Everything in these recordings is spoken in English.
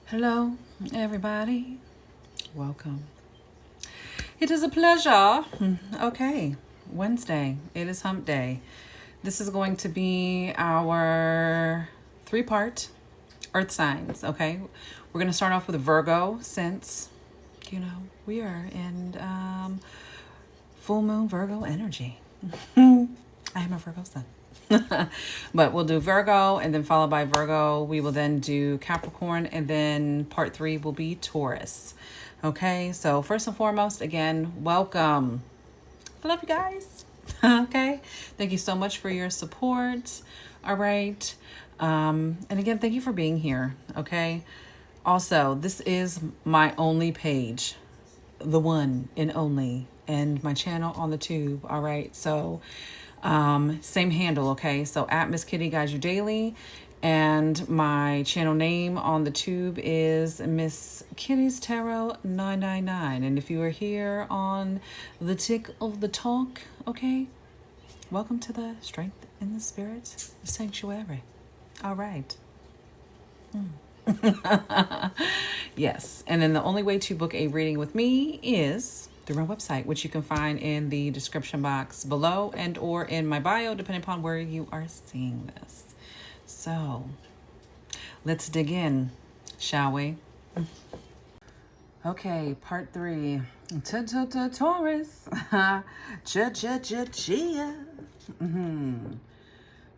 Hello, everybody. Welcome. It is a pleasure. Okay, Wednesday. It is hump day. This is going to be our 3-part earth signs, okay? We're going to start off with Virgo since, we are in full moon Virgo energy. I am a Virgo sun. But we'll do Virgo and then followed by Virgo. We will then do Capricorn and then part 3 will be Taurus. Okay, so first and foremost, again, welcome. I love you guys. Okay, thank you so much for your support. All right. And again, thank you for being here. Okay. Also, this is my only page, the one and only, and my channel on the tube. All right. So, same handle. Okay. So at Miss Kitty Guides You Daily, and my channel name on the tube is Miss Kitty's Tarot 999. And if you are here on the tick of the talk, okay, welcome to the Strength in the Spirit Sanctuary. All right. Yes. And then the only way to book a reading with me is through my website, which you can find in the description box below and or in my bio, depending upon where you are seeing this. So let's dig in, shall we? Okay, part 3. Taurus.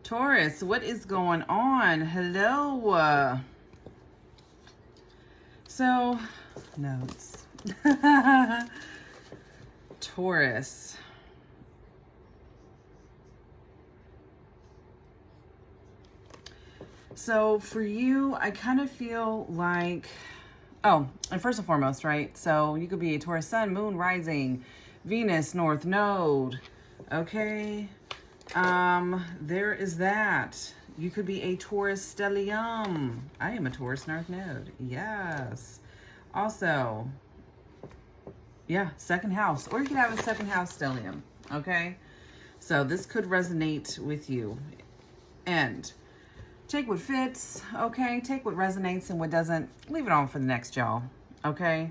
Taurus, what is going on? Hello. So, notes. Taurus. So for you, I kind of feel like, and first and foremost, right? So you could be a Taurus sun, moon, rising, Venus, north node. Okay. There is that. You could be a Taurus stellium. I am a Taurus north node. Yes. Also, yeah, second house. Or you could have a second house stellium. Okay. So this could resonate with you. And take what fits, okay? Take what resonates and what doesn't. Leave it on for the next, y'all, okay?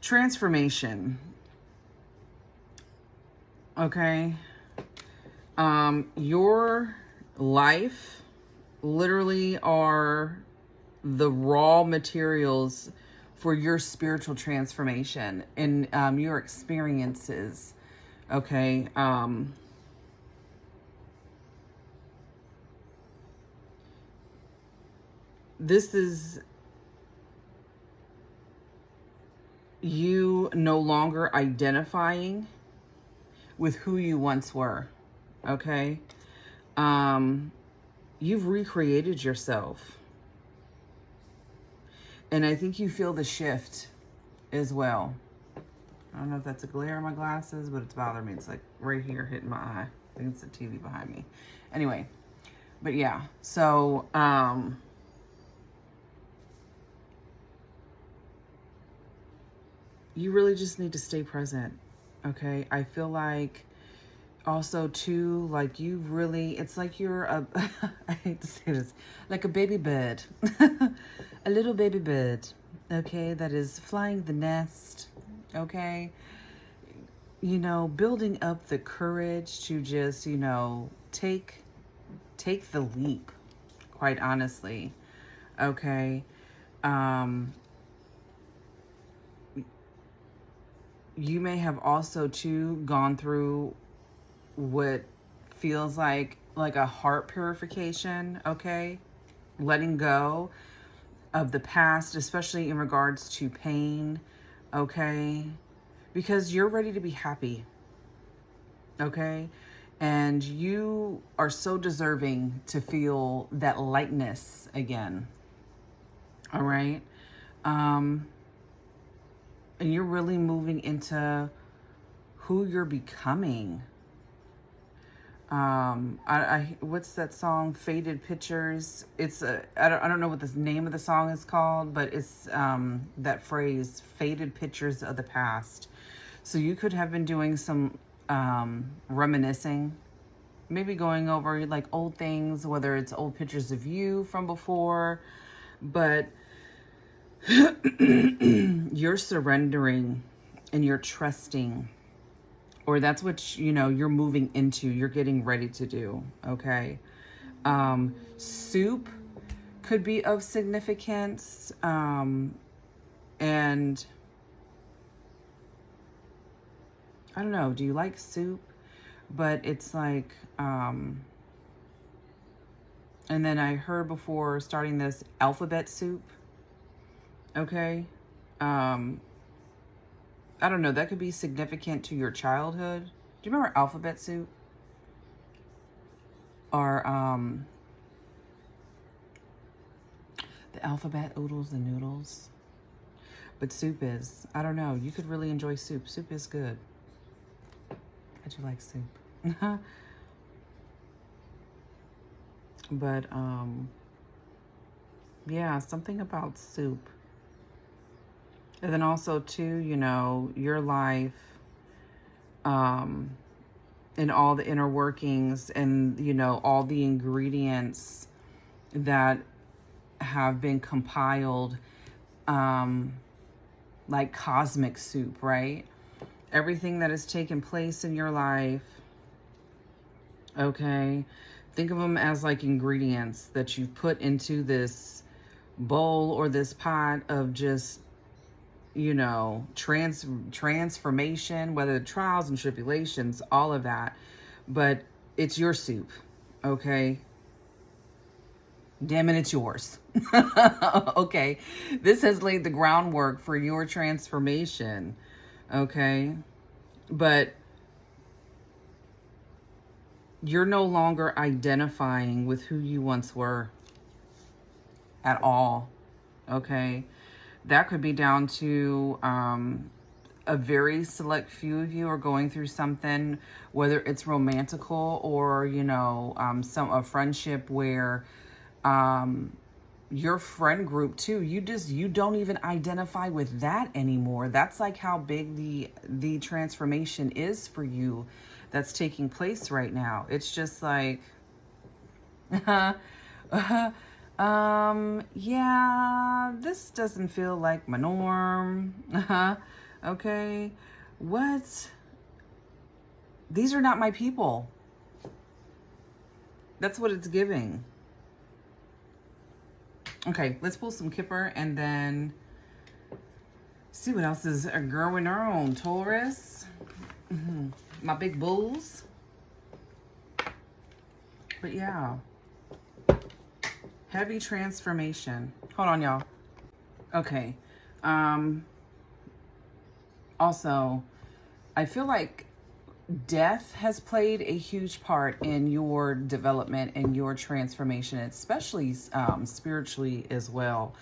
Transformation, okay? Your life literally are the raw materials for your spiritual transformation and your experiences, okay? This is you no longer identifying with who you once were, okay? You've recreated yourself. And I think you feel the shift as well. I don't know if that's a glare in my glasses, but it's bothering me. It's like right here hitting my eye. I think it's the TV behind me. Anyway, but yeah, so, you really just need to stay present, okay? I feel like also too, like you really, it's like you're a, I hate to say this, like a baby bird, a little baby bird, okay? That is flying the nest, okay? You know, building up the courage to just, you know, take the leap, quite honestly, okay? You may have also too gone through what feels like a heart purification, okay? Letting go of the past, especially in regards to pain, okay? Because you're ready to be happy, okay? And you are so deserving to feel that lightness again, all right? And you're really moving into who you're becoming. What's that song? Faded Pictures. It's I don't know what the name of the song is called, but it's that phrase, faded pictures of the past. So you could have been doing some reminiscing, maybe going over like old things, whether it's old pictures of you from before, but you're surrendering and you're trusting, or that's what, you know, you're moving into, you're getting ready to do. Okay. Soup could be of significance. And I don't know, do you like soup? But it's like, and then I heard before starting this alphabet soup. Okay. I don't know, that could be significant to your childhood. Do you remember alphabet soup? Or, the alphabet oodles and noodles. But soup is, I don't know, you could really enjoy soup. Soup is good. I do like soup. But, yeah, something about soup. And then also too, you know, your life, and all the inner workings and, you know, all the ingredients that have been compiled, like cosmic soup, right? Everything that has taken place in your life, okay? Think of them as like ingredients that you've put into this bowl or this pot of just, you know, transformation, whether trials and tribulations, all of that. But it's your soup, okay? Damn it, it's yours. Okay. This has laid the groundwork for your transformation, okay? But you're no longer identifying with who you once were at all, okay? That could be down to a very select few of you are going through something, whether it's romantical or, you know, a friendship where your friend group too, you don't even identify with that anymore. That's like how big the transformation is for you that's taking place right now. It's just like, yeah, this doesn't feel like my norm. Okay. What? These are not my people. That's what it's giving. Okay, let's pull some Kipper and then see what else is going on, Taurus. My big bulls. But yeah. Heavy transformation. Hold on, y'all. Okay. Also, I feel like death has played a huge part in your development and your transformation, especially spiritually as well.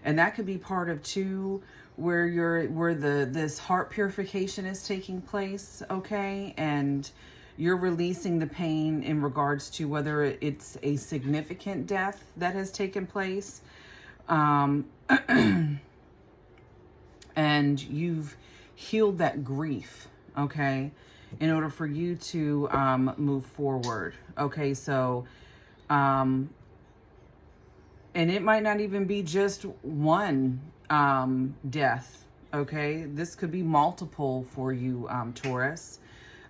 And that could be part of too, where this heart purification is taking place, okay? And you're releasing the pain in regards to whether it's a significant death that has taken place. And you've healed that grief, okay? In order for you to move forward. Okay, so, and it might not even be just one death, okay? This could be multiple for you, Taurus.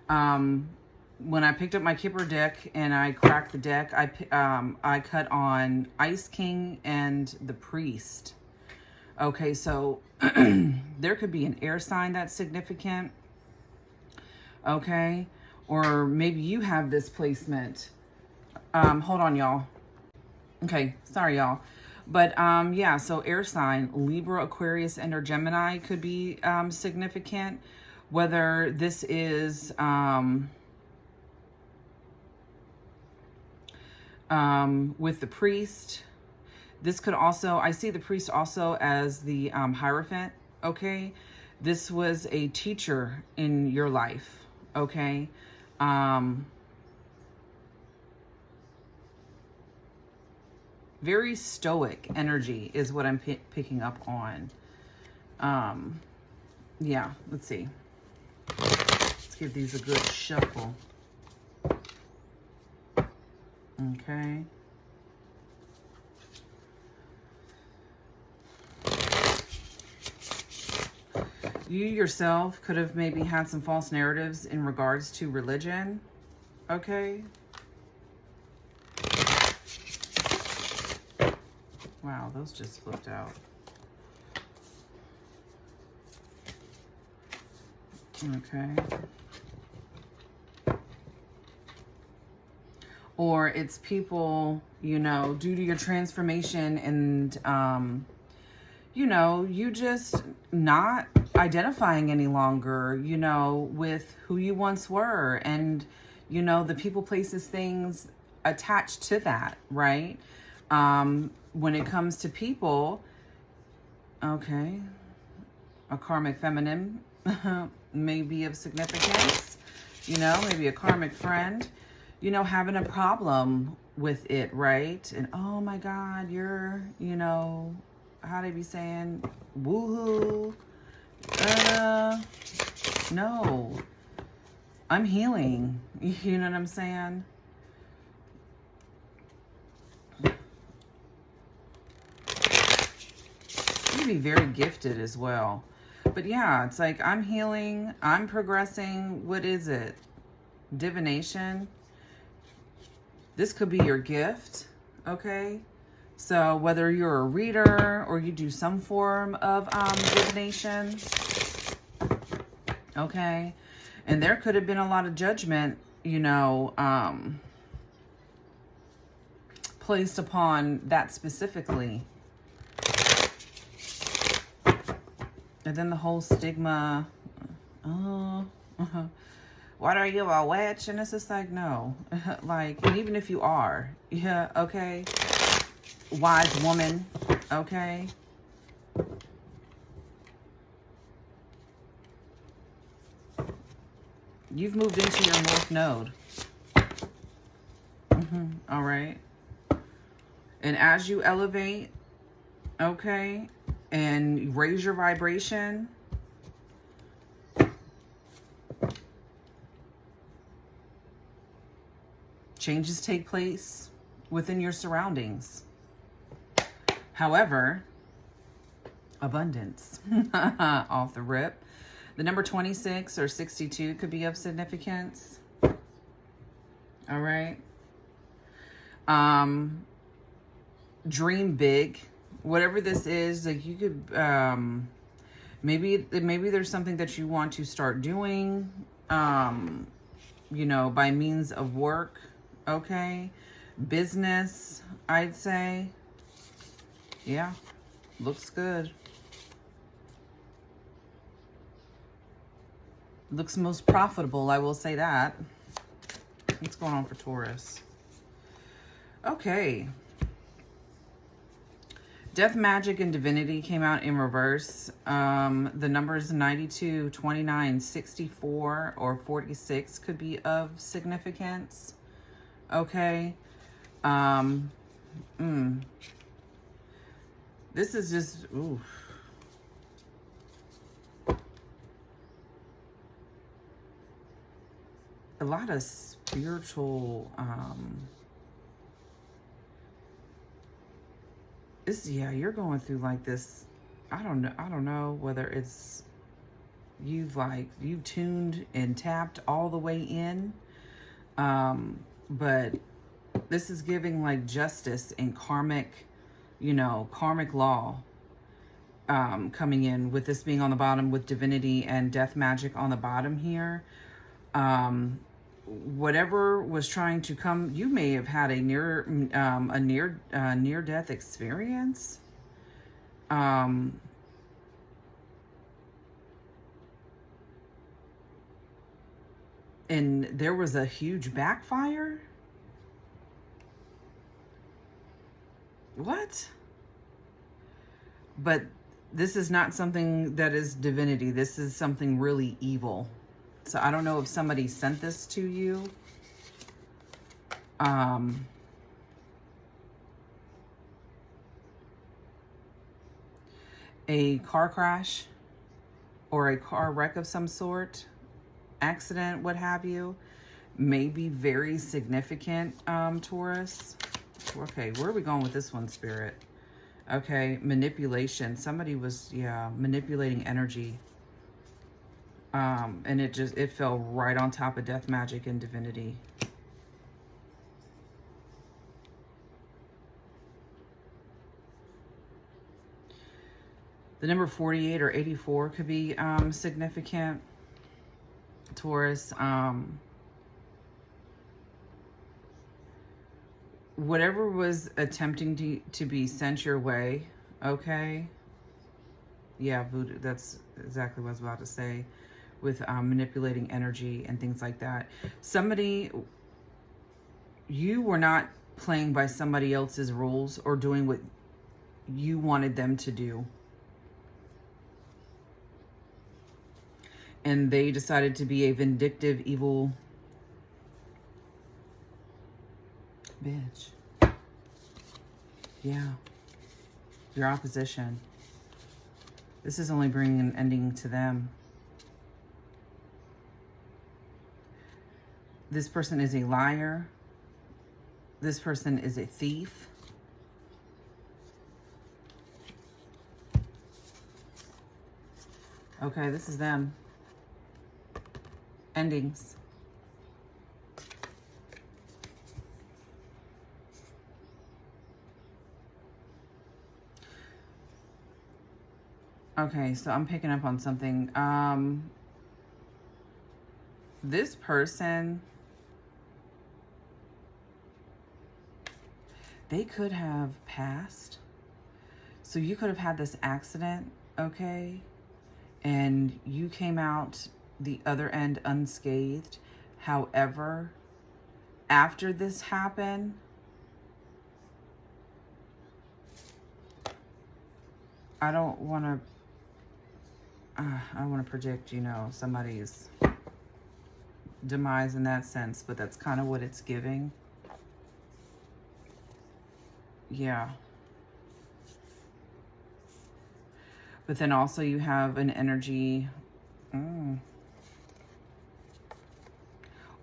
When I picked up my Kipper deck and I cracked the deck, I cut on Ice King and the Priest. Okay, so there could be an air sign that's significant. Okay, or maybe you have this placement. Hold on, y'all. Okay, sorry, y'all. But yeah, so air sign, Libra, Aquarius, and or Gemini could be significant. Whether this is with the Priest. This could also, I see the Priest also as the Hierophant, okay? This was a teacher in your life, okay? Very stoic energy is what I'm picking up on. Yeah, let's see. Let's give these a good shuffle. Okay. You yourself could have maybe had some false narratives in regards to religion. Okay. Wow, those just flipped out. Okay. Or it's people, you know, due to your transformation and, you know, you just not identifying any longer, you know, with who you once were. And, you know, the people, places, things attached to that, right? When it comes to people, okay, a karmic feminine may be of significance, you know, maybe a karmic friend, you know, having a problem with it, right? And oh my God, you're, you know, how they be saying, woohoo, no, I'm healing, you know what I'm saying? You be very gifted as well. But yeah, it's like, I'm healing, I'm progressing. What is it? Divination. This could be your gift, okay? So whether you're a reader or you do some form of divination, okay? And there could have been a lot of judgment, you know, placed upon that specifically. And then the whole stigma, oh, what are you, a witch? And it's just like, no. Like, and even if you are, yeah, okay. Wise woman, okay. You've moved into your North Node. All right. And as you elevate, okay, and raise your vibration, changes take place within your surroundings. However, abundance off the rip. The number 26 or 62 could be of significance. All right. Dream big. Whatever this is, like you could, maybe there's something that you want to start doing, you know, by means of work, okay? Business, I'd say. Yeah, looks good. Looks most profitable, I will say that. What's going on for Taurus? Okay. Death, Magic, and Divinity came out in reverse. The numbers 92, 29, 64, or 46 could be of significance. Okay. This is just, ooh. A lot of spiritual, yeah, you're going through like this. I don't know whether it's you've tuned and tapped all the way in. But this is giving like justice and karmic, you know, karmic law coming in, with this being on the bottom with divinity and death magic on the bottom here. Whatever was trying to come, you may have had a near death experience. And there was a huge backfire. What? But this is not something that is divinity. This is something really evil. So I don't know if somebody sent this to you. A car crash or a car wreck of some sort, accident, what have you. may be very significant, Taurus. Okay, where are we going with this one, Spirit? Okay, manipulation. Somebody was, yeah, manipulating energy. And it fell right on top of death, magic, and divinity. The number 48 or 84 could be significant, Taurus. Whatever was attempting to be sent your way, okay? Yeah, voodoo, that's exactly what I was about to say, with manipulating energy and things like that. Somebody, you were not playing by somebody else's rules or doing what you wanted them to do. And they decided to be a vindictive, evil bitch. Yeah. Your opposition. This is only bringing an ending to them. This person is a liar. This person is a thief. Okay, this is them. Endings. Okay, so I'm picking up on something. This person, they could have passed. So you could have had this accident, okay? And you came out the other end unscathed. However, after this happened, I don't want to predict, you know, somebody's demise in that sense, but that's kind of what it's giving. Yeah. But then also you have an energy,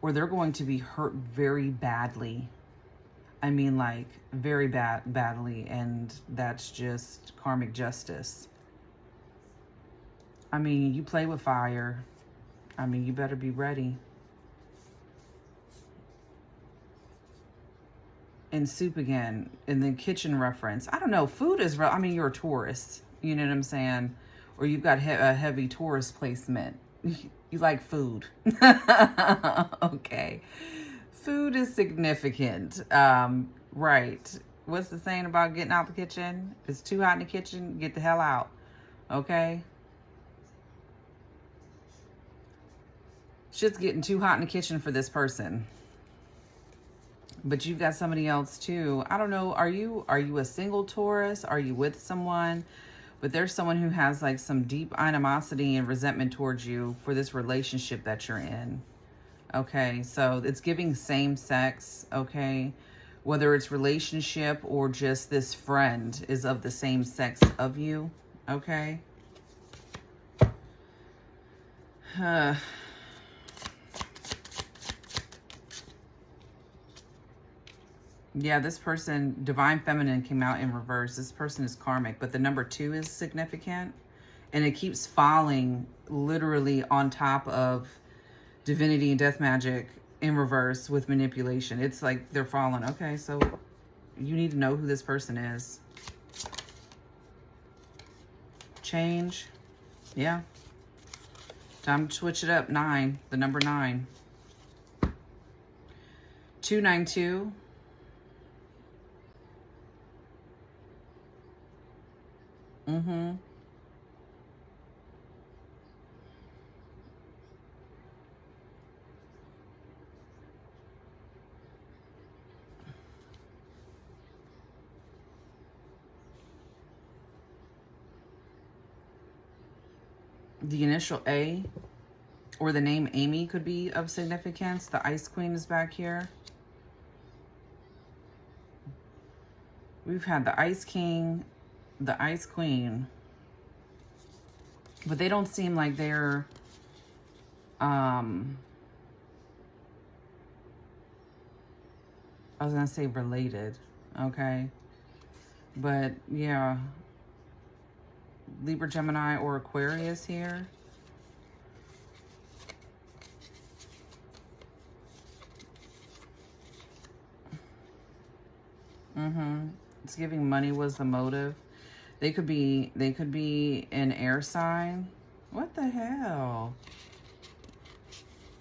or they're going to be hurt very badly. I mean, like, very badly, and that's just karmic justice. I mean, you play with fire. I mean, you better be ready. And soup again, in the kitchen reference. I don't know, food is, I mean, you're a Taurus. You know what I'm saying? Or you've got a heavy Taurus placement. You like food. Okay. Food is significant. Right. What's the saying about getting out the kitchen? If it's too hot in the kitchen, get the hell out. Okay? Shit's getting too hot in the kitchen for this person. But you've got somebody else too. I don't know. Are you a single Taurus? Are you with someone? But there's someone who has like some deep animosity and resentment towards you for this relationship that you're in. Okay, so it's giving same sex, okay? Whether it's relationship or just this friend is of the same sex of you, okay? Yeah, this person, Divine Feminine, came out in reverse. This person is karmic, but the number 2 is significant. And it keeps falling literally on top of divinity and death magic in reverse with manipulation. It's like they're falling. Okay, so you need to know who this person is. Change. Yeah. Time to switch it up. 9. The number 9. 292. The initial A or the name Amy could be of significance. The Ice Queen is back here. We've had the Ice King, the Ice Queen, but they don't seem like they're I was going to say related, okay? But yeah, Libra, Gemini, or Aquarius here. It's giving money was the motive. They could be an air sign. What the hell?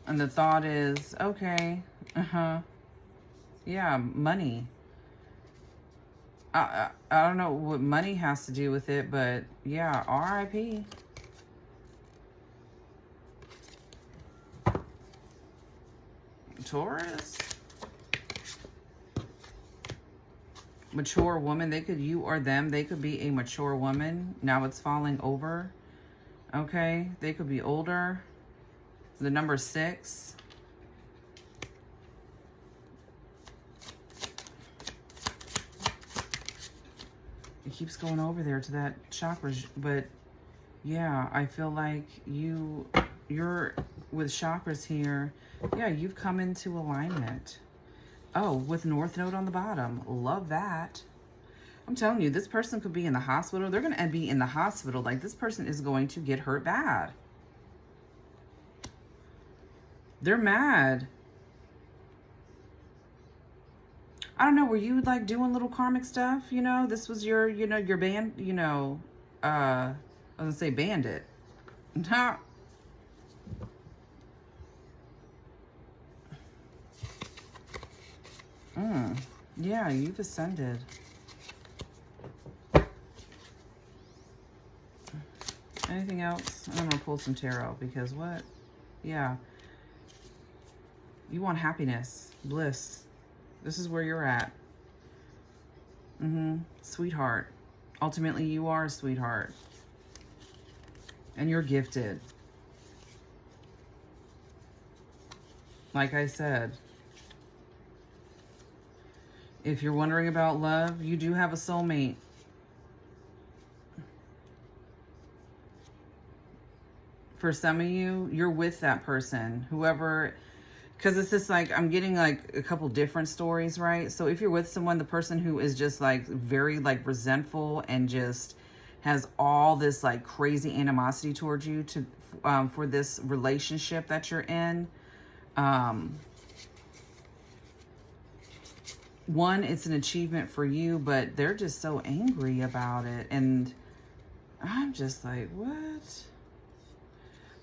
And the thought is, okay, yeah, money. I don't know what money has to do with it, but yeah, RIP. Taurus. Mature woman. They could, you or them, they could be a mature woman. Now it's falling over. Okay, they could be older. The number 6. It keeps going over there to that chakra, but yeah, I feel like you're with chakras here. Yeah, you've come into alignment. Oh, with North Node on the bottom. Love that. I'm telling you, this person could be in the hospital. They're going to be in the hospital. Like, this person is going to get hurt bad. They're mad. I don't know. Were you like doing little karmic stuff? You know, this was your, you know, your band, you know, I was going to say bandit. Yeah, you've ascended. Anything else? I'm going to pull some tarot because what? Yeah. You want happiness, bliss. This is where you're at. Sweetheart. Ultimately, you are a sweetheart. And you're gifted. Like I said, if you're wondering about love, you do have a soulmate. For some of you, you're with that person, whoever, because it's just like, I'm getting like a couple different stories, right? So if you're with someone, the person who is just like very like resentful and just has all this like crazy animosity towards you to for this relationship that you're in, one, it's an achievement for you, but they're just so angry about it. And I'm just like, what?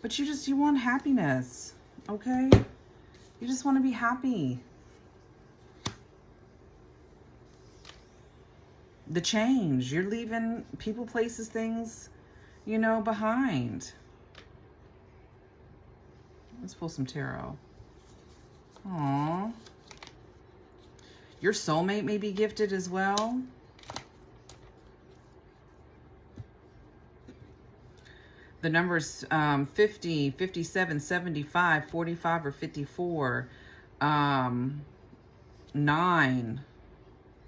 But you want happiness, okay? You just want to be happy. The change. You're leaving people, places, things, you know, behind. Let's pull some tarot. Aww. Your soulmate may be gifted as well. The numbers 50, 57, 75, 45, or 54. 9,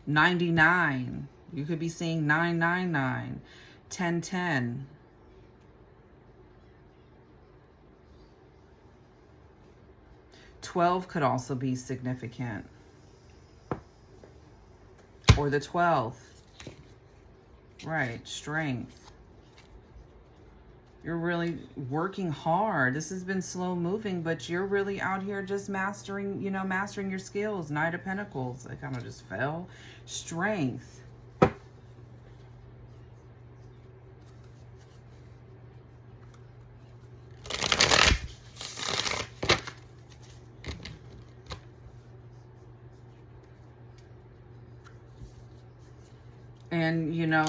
99. You could be seeing 999, 1010. $12 could also be significant. Or the 12th. Right, strength. You're really working hard. This has been slow moving, but you're really out here just mastering, you know, mastering your skills. Knight of Pentacles. I kind of just fell. Strength. And, you know,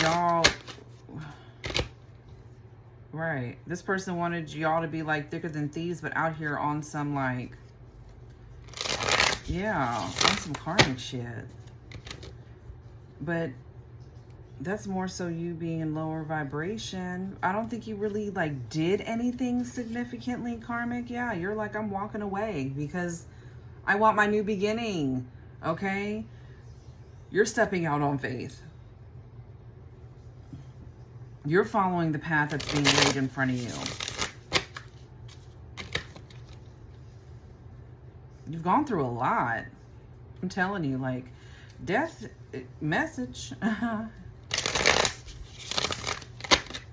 y'all... Right. This person wanted y'all to be like thicker than thieves, but out here on some like, yeah, on some karmic shit. But that's more so you being in lower vibration. I don't think you really like did anything significantly karmic. Yeah, you're like, I'm walking away because I want my new beginning. Okay. You're stepping out on faith. You're following the path that's being laid in front of you. You've gone through a lot. I'm telling you, like, death message.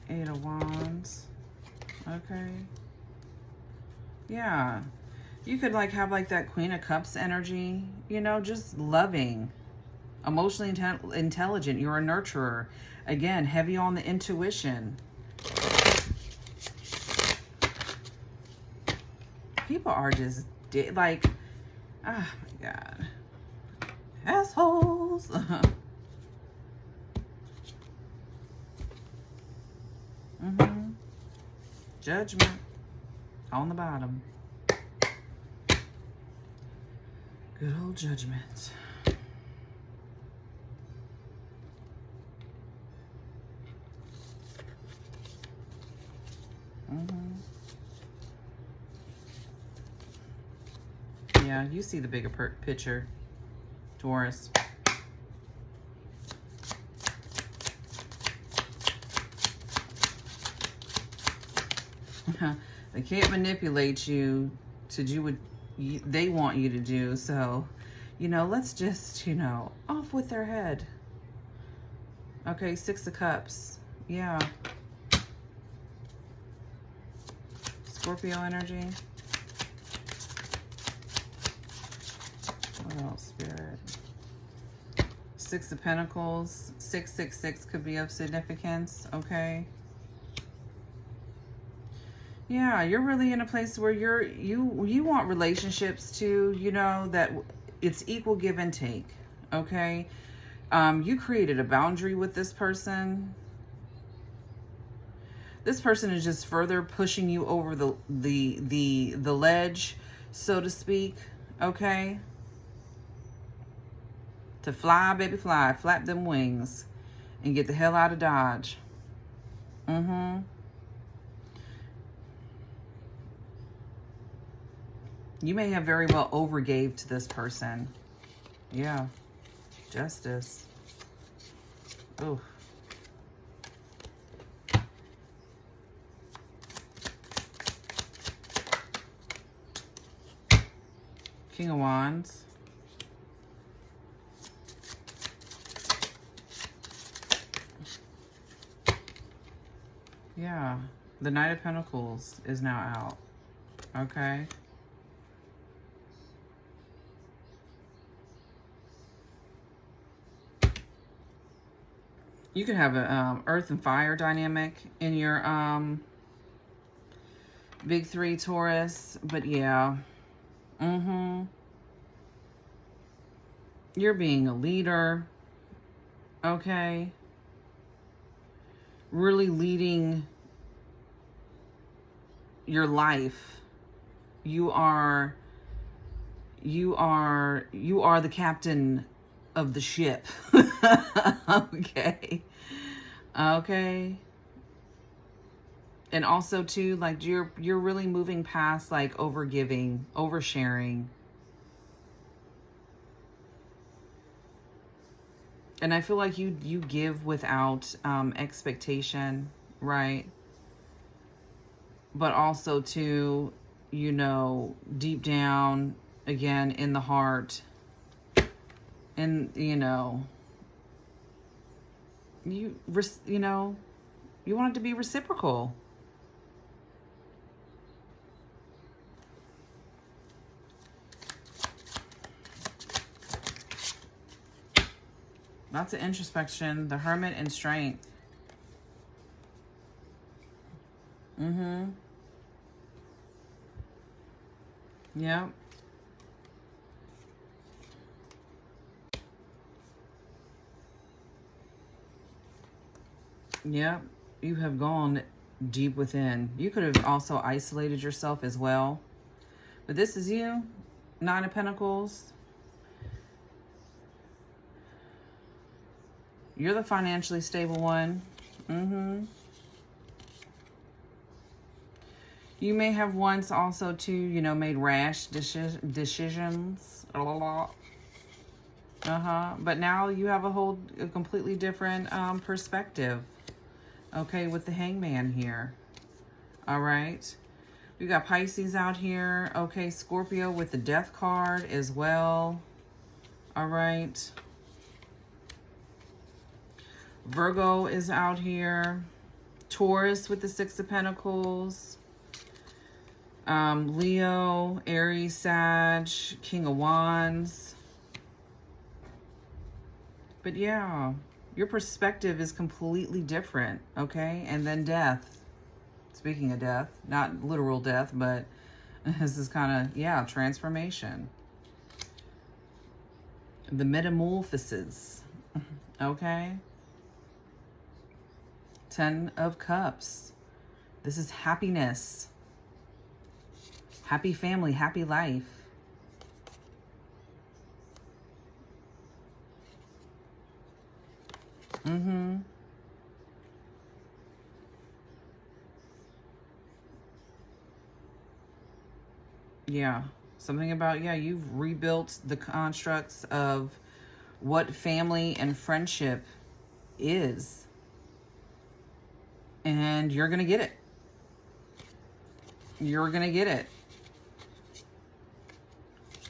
Eight of Wands. Okay. Yeah. You could like have like that Queen of Cups energy, you know, just loving, emotionally intelligent. You're a nurturer. Again, heavy on the intuition. People are just like, oh my God. Assholes. Judgment on the bottom. Good old Judgment. Yeah, you see the bigger picture, Taurus. They can't manipulate you to do what they want you to do. So, you know, let's just, you know, off with their head. Okay, Six of Cups. Yeah. Scorpio energy. What else, Spirit? Six of Pentacles. 666 could be of significance. Okay. Yeah, you're really in a place where you want relationships too, you know, that it's equal give and take. Okay. You created a boundary with this person. This person is just further pushing you over the ledge, so to speak. Okay. To fly, baby, fly, flap them wings and get the hell out of Dodge. You may have very well overgave to this person. Yeah. Justice. Ooh. King of Wands. Yeah. The Knight of Pentacles is now out. Okay. You could have a earth and fire dynamic in your big three, Taurus. But yeah. You're being a leader. Okay. Really leading your life. You are the captain of the ship. Okay. Okay. And also too, like you're really moving past like overgiving, oversharing. And I feel like you give without expectation, right? But also too, you know, deep down, again, in the heart, and you know, you know, you want it to be reciprocal. Lots of introspection, the Hermit, and strength. Yep. Yep. You have gone deep within. You could have also isolated yourself as well. But this is you. Nine of Pentacles. You're the financially stable one. You may have once also too, you know, made rash decisions. But now you have a completely different perspective. Okay, with the Hangman here. All right. We got Pisces out here. Okay, Scorpio with the Death card as well. All right. Virgo is out here. Taurus with the Six of Pentacles. Leo, Aries, Sag, King of Wands. But yeah, your perspective is completely different, okay? And then death. Speaking of death, not literal death, but this is kind of, yeah, transformation. The metamorphosis, okay? 10 of Cups. This is happiness. Happy family, happy life. Yeah, something about, yeah, you've rebuilt the constructs of what family and friendship is. And you're going to get it. You're going to get it.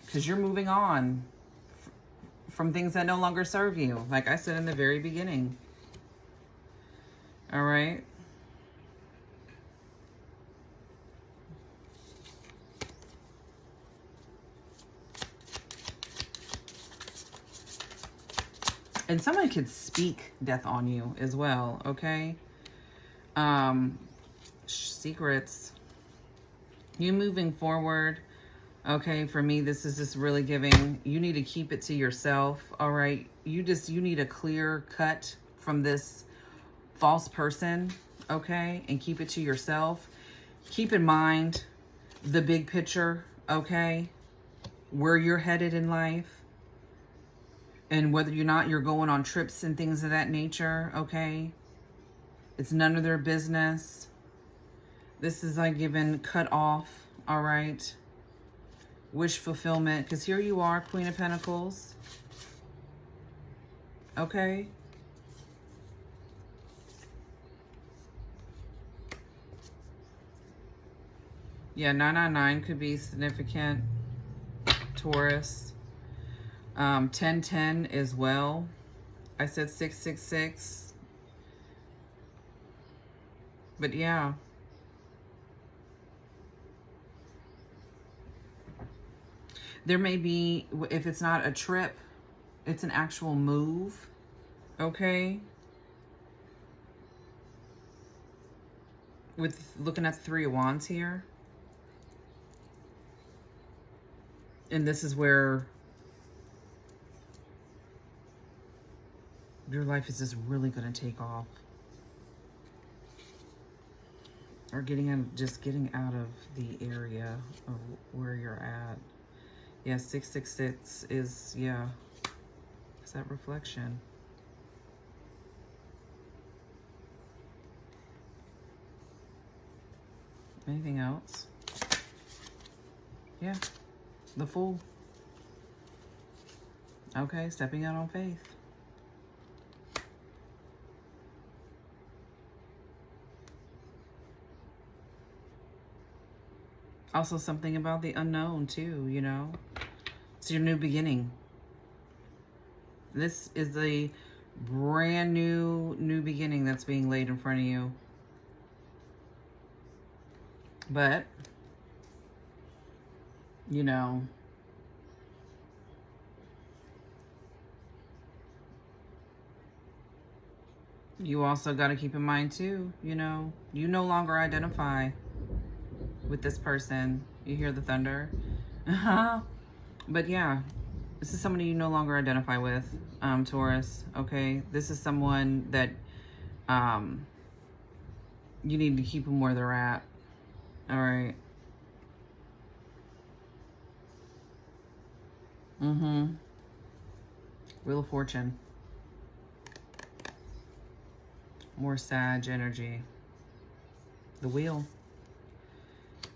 Because you're moving on from things that no longer serve you. Like I said in the very beginning. All right. And someone could speak death on you as well, okay? Secrets. You moving forward, okay? For me, this is just really giving, you need to keep it to yourself, all right? You need a clear cut from this false person, okay? And keep it to yourself. Keep in mind the big picture, okay? Where you're headed in life. And whether or not you're going on trips and things of that nature, okay? It's none of their business. This is like giving cut off, all right? Wish fulfillment, because here you are, Queen of Pentacles. Okay? Yeah, 999 could be significant. Taurus. 1010 as well. I said 666. But yeah. There may be, if it's not a trip, it's an actual move. Okay? With looking at the Three of Wands here. And this is where your life is just really going to take off. Or just getting out of the area of where you're at. Yeah, 666 is, yeah, it's that reflection. Anything else? Yeah, the Fool. Okay, stepping out on faith. Also something about the unknown too, you know. It's your new beginning. This is a brand new beginning that's being laid in front of you. But, you know, you also got to keep in mind too, you know, you no longer identify with this person. You hear the thunder. But yeah, this is somebody you no longer identify with, Taurus, okay? This is someone that you need to keep them where they're at, all right? Wheel of Fortune. More Sag energy. The Wheel.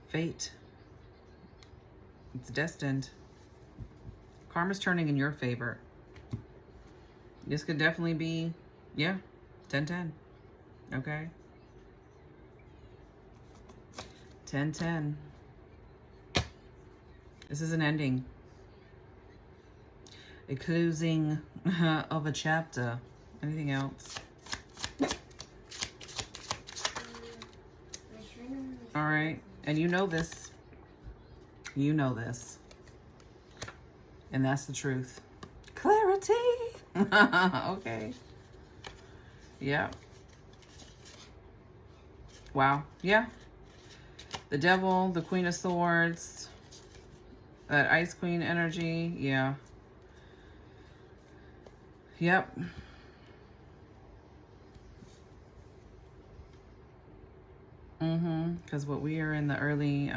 Fate. It's destined. Karma's turning in your favor. This could definitely be, yeah, 10-10. Okay? 10-10. This is an ending. A closing of a chapter. Anything else? All right. And you know this. You know this. And that's the truth. Clarity. Okay. Yeah. Wow. Yeah. The Devil, the Queen of Swords, that Ice Queen energy. Yeah. Yep. Because what we are in the early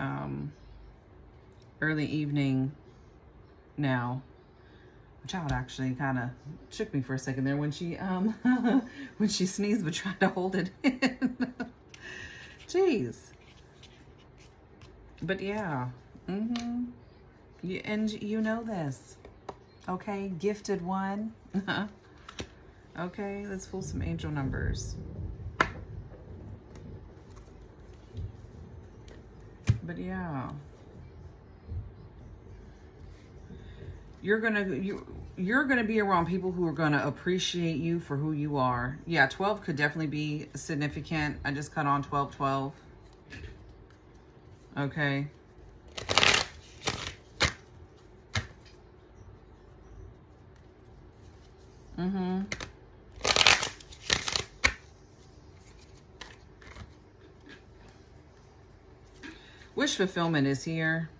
evening now. My child actually kind of shook me for a second there when she when she sneezed but tried to hold it in. Jeez. But yeah. And you know this. Okay, gifted one. Okay, let's pull some angel numbers. But yeah. You're gonna be around people who are gonna appreciate you for who you are. Yeah, 12 could definitely be significant. I just cut on 12. Okay. Wish fulfillment is here.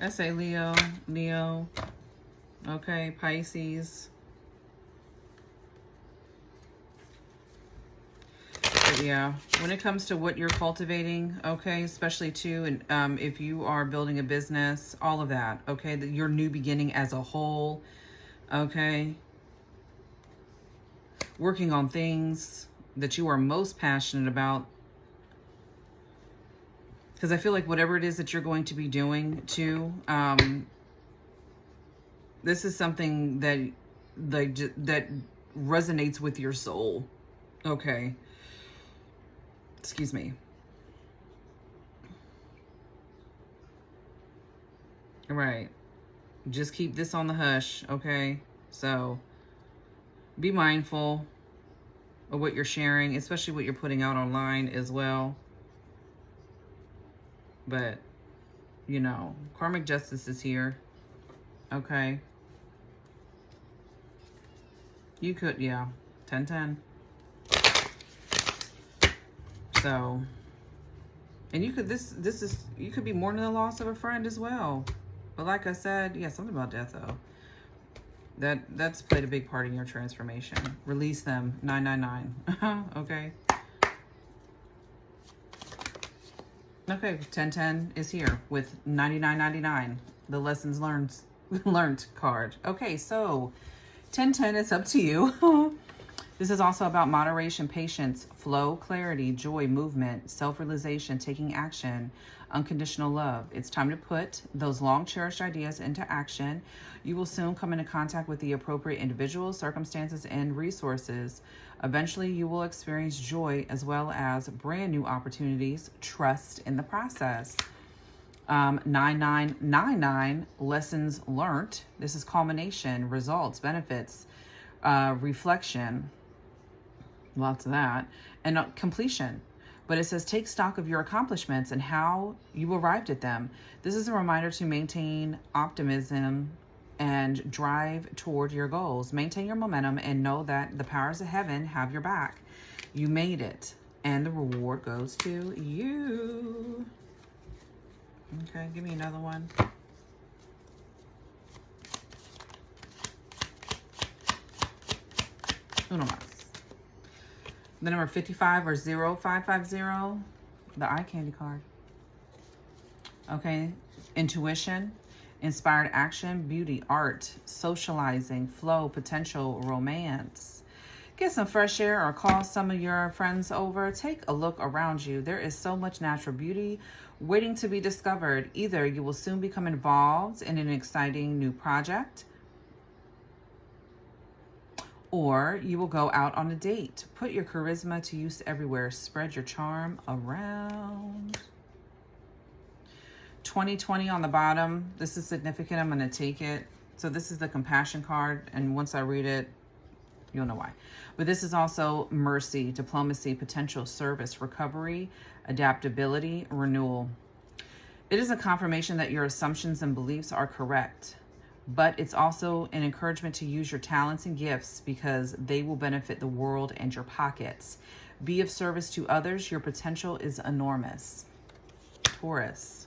I say Leo. Okay, Pisces. But yeah, when it comes to what you're cultivating, okay, especially too, and if you are building a business, all of that, okay, your new beginning as a whole, okay, working on things that you are most passionate about. Because I feel like whatever it is that you're going to be doing too, this is something that that resonates with your soul. Okay. Excuse me. All right. Just keep this on the hush, okay? So be mindful of what you're sharing, especially what you're putting out online as well. But, you know, karmic justice is here. Okay. You could, yeah. 10-10. So, and you could, this is, you could be mourning the loss of a friend as well. But like I said, yeah, something about death though. That's played a big part in your transformation. Release them. 999. Okay. Okay, 1010 is here with 99.99, the lessons learned card. Okay, so 1010 is up to you. This is also about moderation, patience, flow, clarity, joy, movement, self-realization, taking action, unconditional love. It's time to put those long cherished ideas into action. You will soon come into contact with the appropriate individuals, circumstances, and resources. Eventually, you will experience joy as well as brand new opportunities. Trust in the process. 9999, lessons learned. This is culmination, results, benefits, reflection. Lots of that. And completion. But it says take stock of your accomplishments and how you arrived at them. This is a reminder to maintain optimism and drive toward your goals. Maintain your momentum and know that the powers of heaven have your back. You made it. And the reward goes to you. Okay, give me another one. Uno más. The number 55 or 0550, the eye candy card. Okay, intuition, inspired action, beauty, art, socializing, flow, potential, romance. Get some fresh air or call some of your friends over. Take a look around you. There is so much natural beauty waiting to be discovered. Either you will soon become involved in an exciting new project, or you will go out on a date. Put your charisma to use everywhere. Spread your charm around. 2020 on the bottom. This is significant. I'm going to take it. So this is the compassion card. And once I read it, you'll know why. But this is also mercy, diplomacy, potential service, recovery, adaptability, renewal. It is a confirmation that your assumptions and beliefs are correct. But it's also an encouragement to use your talents and gifts because they will benefit the world and your pockets. Be of service to others. Your potential is enormous. Taurus.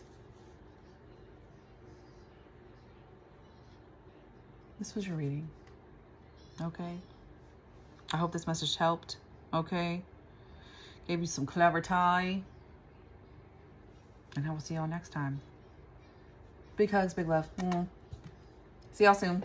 This was your reading. Okay. I hope this message helped. Okay. Gave you some clever tie. And I will see y'all next time. Big hugs, big love. See y'all soon.